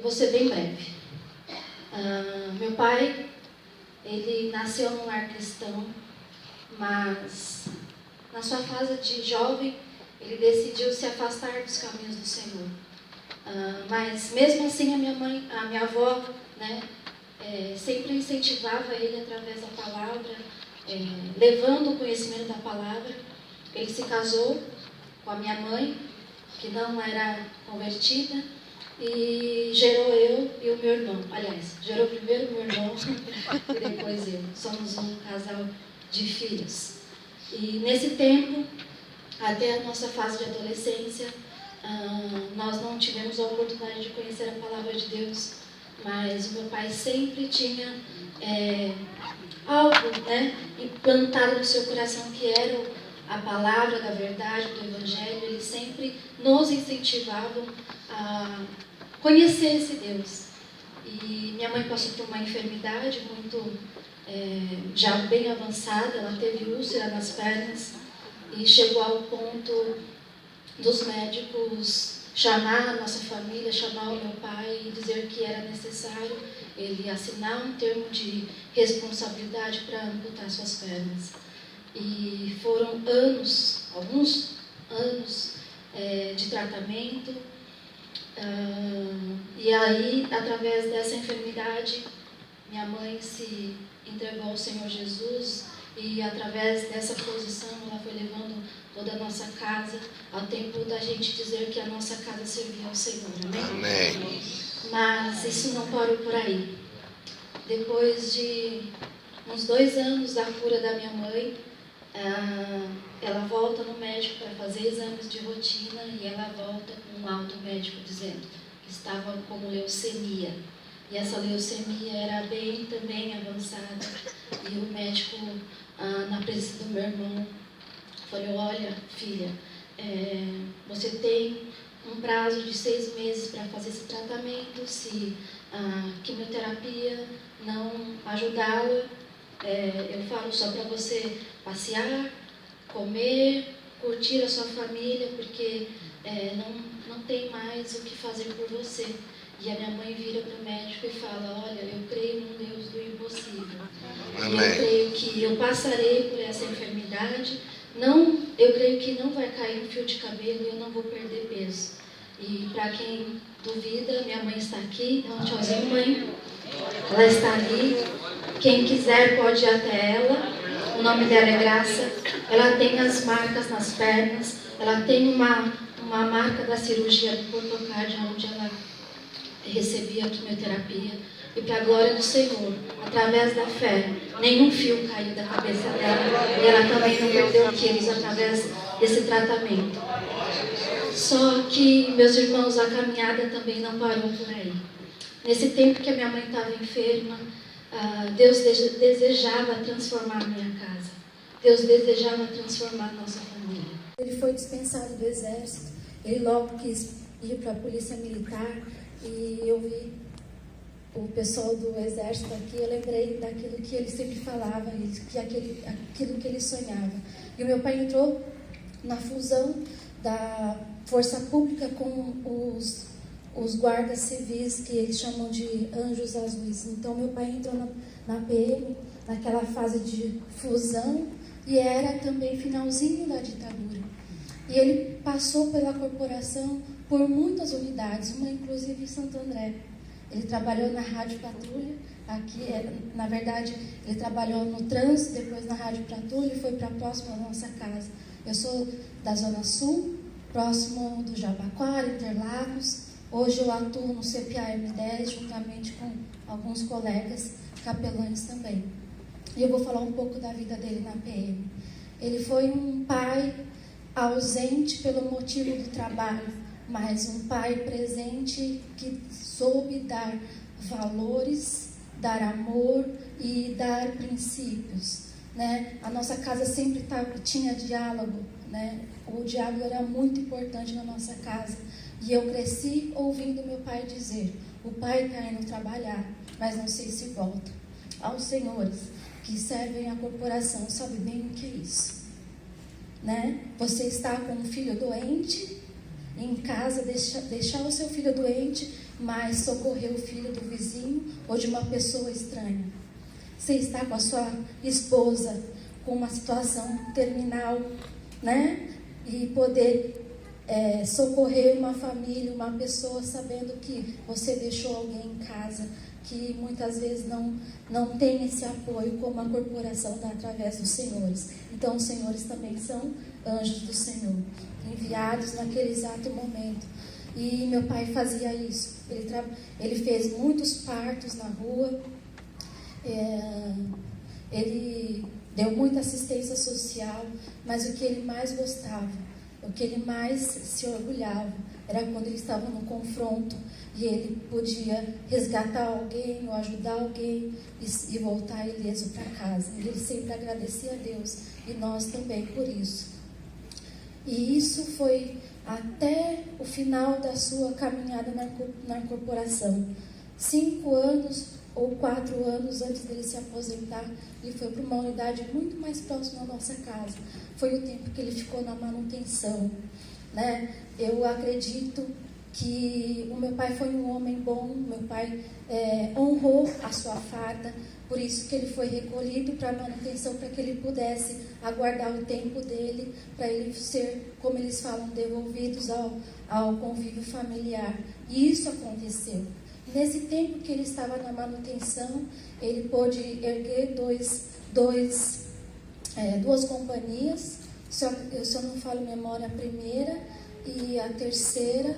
Eu vou ser bem breve. Meu pai, ele nasceu num lar cristão, mas na sua fase de jovem, ele decidiu se afastar dos caminhos do Senhor. Mas mesmo assim, a minha avó, né, sempre incentivava ele através da palavra, levando o conhecimento da palavra. Ele se casou com a minha mãe, que não era convertida, e gerou eu e o meu irmão. Aliás, gerou primeiro o meu irmão e depois eu. Somos um casal de filhos. E nesse tempo, até a nossa fase de adolescência, nós não tivemos a oportunidade de conhecer a palavra de Deus, mas o meu pai sempre tinha algo, né, implantado no seu coração, que era a palavra da verdade, do Evangelho. Ele sempre nos incentivava a conhecer esse Deus. E minha mãe passou por uma enfermidade muito, já bem avançada. Ela teve úlcera nas pernas e chegou ao ponto dos médicos chamar a nossa família, chamar o meu pai e dizer que era necessário ele assinar um termo de responsabilidade para amputar suas pernas. E foram alguns anos de tratamento. E aí, através dessa enfermidade, minha mãe se entregou ao Senhor Jesus, e através dessa posição ela foi levando toda a nossa casa, ao tempo da gente dizer que a nossa casa servia ao Senhor. Amém? Amém. Mas isso não parou por aí. Depois de uns 2 anos da cura da minha mãe, ela volta no médico para fazer exames de rotina, e ela volta com um laudo médico dizendo que estava com leucemia. E essa leucemia era bem também avançada. E o médico, na presença do meu irmão, falou: olha, filha, você tem um prazo de 6 meses para fazer esse tratamento. Se a quimioterapia não ajudá-la, eu falo só para você passear, comer, curtir a sua família, porque não tem mais o que fazer por você. E a minha mãe vira para o médico e fala: olha, eu creio num Deus do impossível. Amém. Eu creio que eu passarei por essa enfermidade. Eu creio que não vai cair um fio de cabelo e eu não vou perder peso. E para quem duvida, minha mãe está aqui. Dá um tchauzinho, mãe. Ela está ali. Quem quiser pode ir até ela. O nome dela é Graça. Ela tem as marcas nas pernas. Ela tem uma marca da cirurgia do portocárdio, onde ela recebia a quimioterapia. E para a glória do Senhor, através da fé, nenhum fio caiu da cabeça dela. E ela também não perdeu quilos através desse tratamento. Só que, meus irmãos, a caminhada também não parou por aí. Nesse tempo que a minha mãe estava enferma, Deus desejava transformar a minha casa. Deus desejava transformar a nossa família. Ele foi dispensado do exército. Ele logo quis ir para a polícia militar. E eu vi o pessoal do exército aqui. Eu lembrei daquilo que ele sempre falava, aquilo que ele sonhava. E o meu pai entrou na fusão da força pública com os guardas civis, que eles chamam de anjos azuis. Então meu pai entrou na PM, naquela fase de fusão, e era também finalzinho da ditadura. E ele passou pela corporação por muitas unidades, uma inclusive em Santo André. Ele trabalhou na Rádio Patrulha, aqui, na verdade, ele trabalhou no trânsito, depois na Rádio Patrulha, e foi para próximo da nossa casa. Eu sou da Zona Sul, próximo do Jabaquara, Interlagos. Hoje eu atuo no CPA-M10, juntamente com alguns colegas capelães também. E eu vou falar um pouco da vida dele na PM. Ele foi um pai ausente pelo motivo do trabalho, mas um pai presente que soube dar valores, dar amor e dar princípios, né? A nossa casa sempre tinha diálogo, né? O diálogo era muito importante na nossa casa. E eu cresci ouvindo meu pai dizer: o pai está indo trabalhar, mas não sei se volta. Aos senhores que servem a corporação, sabe bem o que é isso, né? Você está com um filho doente em casa, deixar o seu filho doente mas socorrer o filho do vizinho ou de uma pessoa estranha. Você está com a sua esposa com uma situação terminal, né? E poder socorrer uma família, uma pessoa, sabendo que você deixou alguém em casa que muitas vezes não tem esse apoio, como a corporação dá através dos senhores. Então, os senhores também são anjos do Senhor, enviados naquele exato momento. E meu pai fazia isso. Ele fez muitos partos na rua, ele deu muita assistência social, mas o que ele mais gostava, o que ele mais se orgulhava, era quando ele estava no confronto e ele podia resgatar alguém ou ajudar alguém e voltar ileso para casa. E ele sempre agradecia a Deus, e nós também por isso. E isso foi até o final da sua caminhada na corporação. 5 anos ou 4 anos antes dele se aposentar, ele foi para uma unidade muito mais próxima à nossa casa. Foi o tempo que ele ficou na manutenção, né? Eu acredito que o meu pai foi um homem bom, meu pai honrou a sua farda, por isso que ele foi recolhido para a manutenção, para que ele pudesse aguardar o tempo dele, para ele ser, como eles falam, devolvidos ao convívio familiar. E isso aconteceu. Nesse tempo que ele estava na manutenção, ele pôde erguer duas companhias, se eu não falo memória, a primeira e a terceira,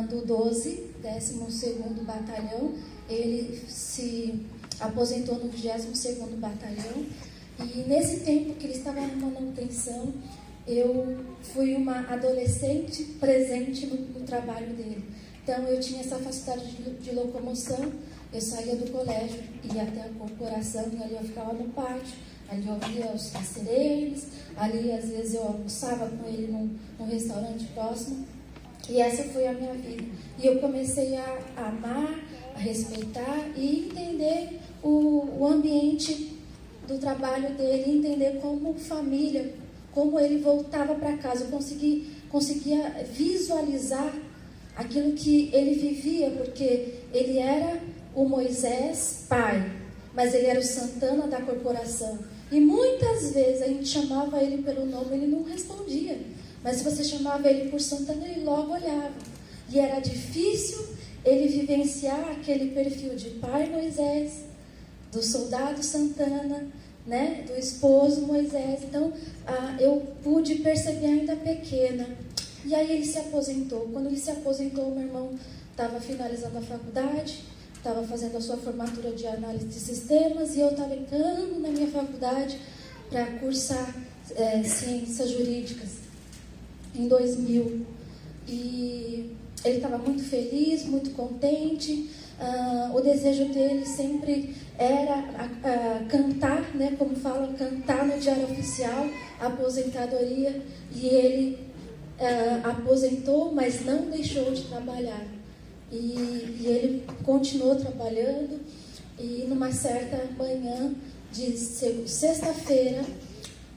do 12º Batalhão. Ele se aposentou no 22º Batalhão, e nesse tempo que ele estava na manutenção, eu fui uma adolescente presente no trabalho dele. Então eu tinha essa facilidade de locomoção, eu saía do colégio, ia até a corporação, e ali eu ficava no pátio, ali eu ouvia os sirenes, ali às vezes eu almoçava com ele num restaurante próximo, e essa foi a minha vida. E eu comecei a amar, a respeitar e entender o ambiente do trabalho dele, entender como família, como ele voltava para casa. Eu conseguia visualizar aquilo que ele vivia, porque ele era o Moisés pai, mas ele era o Santana da corporação. E muitas vezes a gente chamava ele pelo nome, ele não respondia. Mas se você chamava ele por Santana, ele logo olhava. E era difícil ele vivenciar aquele perfil de pai Moisés, do soldado Santana, né, do esposo Moisés. Então, eu pude perceber ainda pequena. E aí ele se aposentou. Quando ele se aposentou, meu irmão estava finalizando a faculdade, estava fazendo a sua formatura de análise de sistemas, e eu estava entrando na minha faculdade para cursar ciências jurídicas em 2000. E ele estava muito feliz, muito contente. O desejo dele sempre era cantar, né, como falam, cantar no diário oficial, a aposentadoria. E ele aposentou, mas não deixou de trabalhar. E ele continuou trabalhando, e numa certa manhã de sexta-feira,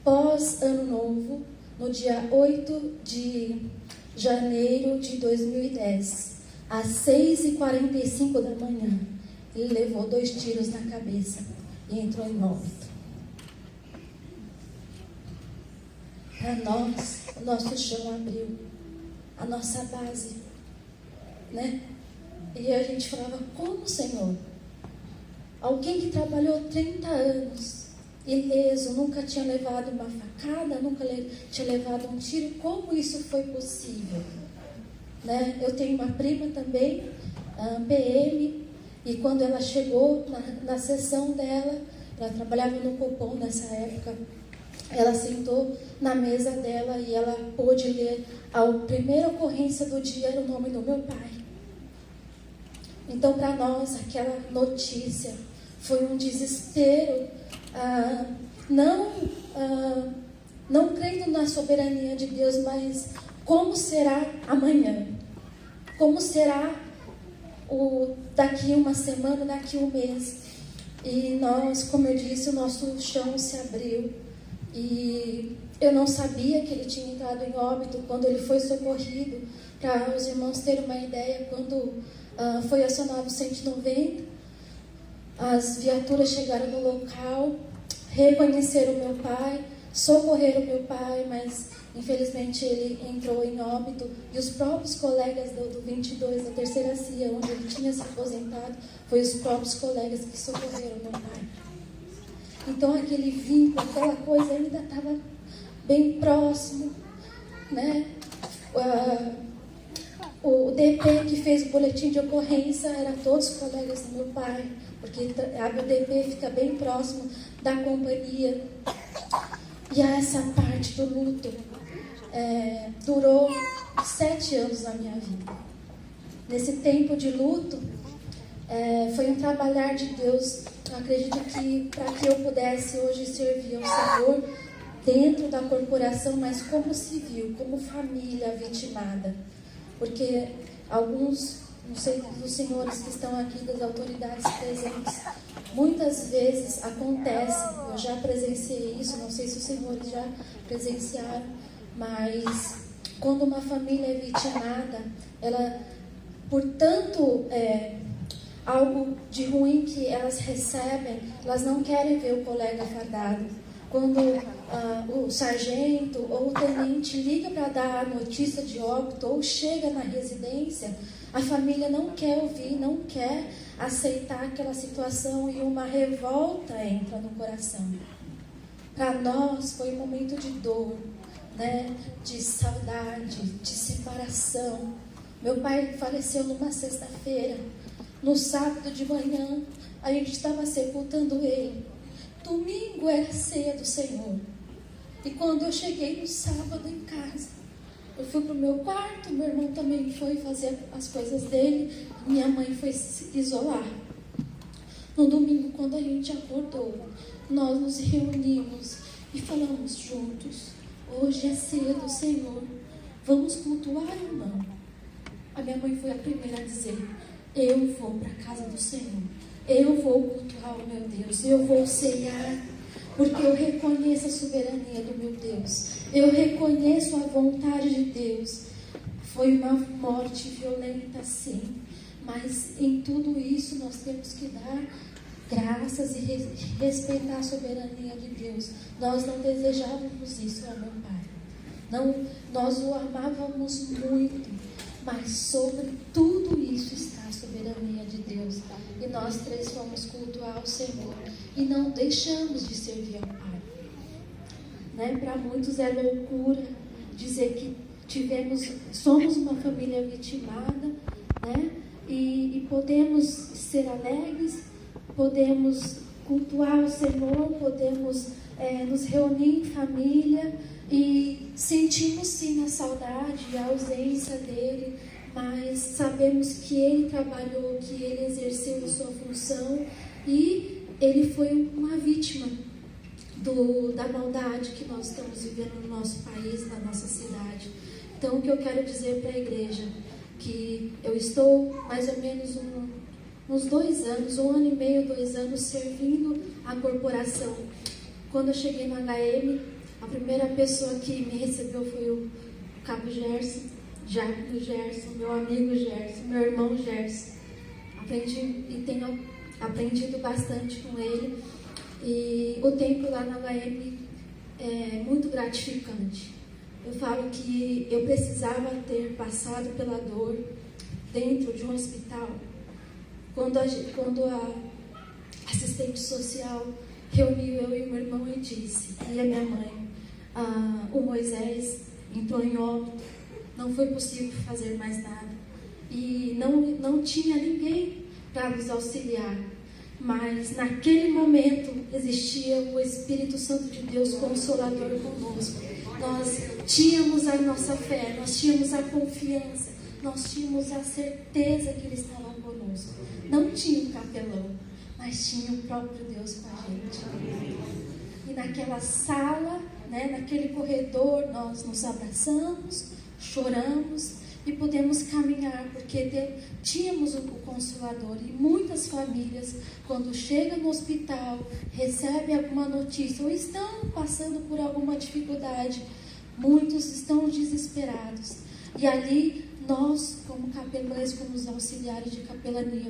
pós Ano Novo, no dia 8 de janeiro de 2010, às 6h45 da manhã, ele levou 2 tiros na cabeça e entrou em óbito. Para nós, o nosso chão abriu, a nossa base, né? E a gente falava, como, Senhor? Alguém que trabalhou 30 anos, ileso, nunca tinha levado uma facada, nunca tinha levado um tiro, como isso foi possível? Né? Eu tenho uma prima também, PM, e quando ela chegou na sessão dela, ela trabalhava no Copom nessa época, ela sentou na mesa dela e ela pôde ler a primeira ocorrência do dia, era o nome do meu pai. Então, para nós, aquela notícia foi um desespero, não crendo na soberania de Deus, mas como será amanhã? Como será daqui uma semana, daqui um mês? E nós, como eu disse, o nosso chão se abriu. E eu não sabia que ele tinha entrado em óbito quando ele foi socorrido. Para os irmãos terem uma ideia, quando Foi acionado o 190, as viaturas chegaram no local, reconheceram o meu pai, socorreram o meu pai, mas infelizmente ele entrou em óbito, e os próprios colegas do 22, da terceira CIA, onde ele tinha se aposentado, foi os próprios colegas que socorreram meu pai. Então aquele vínculo, aquela coisa ainda estava bem próximo, né? O DP que fez o boletim de ocorrência eram todos os colegas do meu pai, porque a DP fica bem próximo da companhia. E essa parte do luto durou 7 anos na minha vida. Nesse tempo de luto, foi um trabalhar de Deus. Eu acredito que para que eu pudesse hoje servir ao Senhor dentro da corporação, mas como civil, como família vitimada. Porque alguns, não sei, dos senhores que estão aqui, das autoridades presentes, muitas vezes acontece, eu já presenciei isso, não sei se os senhores já presenciaram, mas quando uma família é vitimada, ela, por tanto algo de ruim que elas recebem, elas não querem ver o colega fardado. Quando o sargento ou o tenente liga para dar a notícia de óbito ou chega na residência, a família não quer ouvir, não quer aceitar aquela situação e uma revolta entra no coração. Para nós foi um momento de dor, né? De saudade, de separação. Meu pai faleceu numa sexta-feira. No sábado de manhã, a gente estava sepultando ele. Domingo era ceia do Senhor. E quando eu cheguei no sábado em casa, eu fui para o meu quarto, meu irmão também foi fazer as coisas dele, minha mãe foi se isolar. No domingo, quando a gente acordou, nós nos reunimos e falamos juntos: hoje é ceia do Senhor, vamos cultuar ou não? A minha mãe foi a primeira a dizer: eu vou para a casa do Senhor. Eu vou cultuar o meu Deus, eu vou ceiar, porque eu reconheço a soberania do meu Deus, eu reconheço a vontade de Deus. Foi uma morte violenta, sim, mas em tudo isso nós temos que dar graças e respeitar a soberania de Deus. Nós não desejávamos isso ao meu pai, não, nós o amávamos muito, mas sobre tudo isso está a soberania de Deus. E nós 3 fomos cultuar o Senhor e não deixamos de servir ao Pai. Né? Para muitos é loucura dizer que somos uma família vitimada, né? E podemos ser alegres, podemos cultuar o Senhor, podemos nos reunir em família e sentimos sim a saudade e a ausência dele, mas sabemos que ele trabalhou, que ele exerceu a sua função e ele foi uma vítima da maldade que nós estamos vivendo no nosso país, na nossa cidade. Então, o que eu quero dizer para a igreja, que eu estou mais ou menos uns 2 anos, 1 ano e meio, 2 anos, servindo a corporação. Quando eu cheguei no HM, a primeira pessoa que me recebeu foi o Cabo Gerson, meu amigo Gerson, meu irmão Gerson. Aprendi e tenho aprendido bastante com ele. E o tempo lá na HM é muito gratificante. Eu falo que eu precisava ter passado pela dor dentro de um hospital. Quando a assistente social reuniu eu e meu irmão e disse, e a minha mãe, o Moisés entrou em óbito, não foi possível fazer mais nada. E não tinha ninguém para nos auxiliar. Mas naquele momento existia o Espírito Santo de Deus Consolador conosco. Nós tínhamos a nossa fé, nós tínhamos a confiança, nós tínhamos a certeza que Ele estava conosco. Não tinha um capelão, mas tinha o próprio Deus com a gente. E naquela sala, né, naquele corredor, nós nos abraçamos, choramos e pudemos caminhar, porque tínhamos o Consolador. E muitas famílias, quando chegam no hospital, recebem alguma notícia ou estão passando por alguma dificuldade, muitos estão desesperados. E ali nós, como capelães, como os auxiliares de capelania,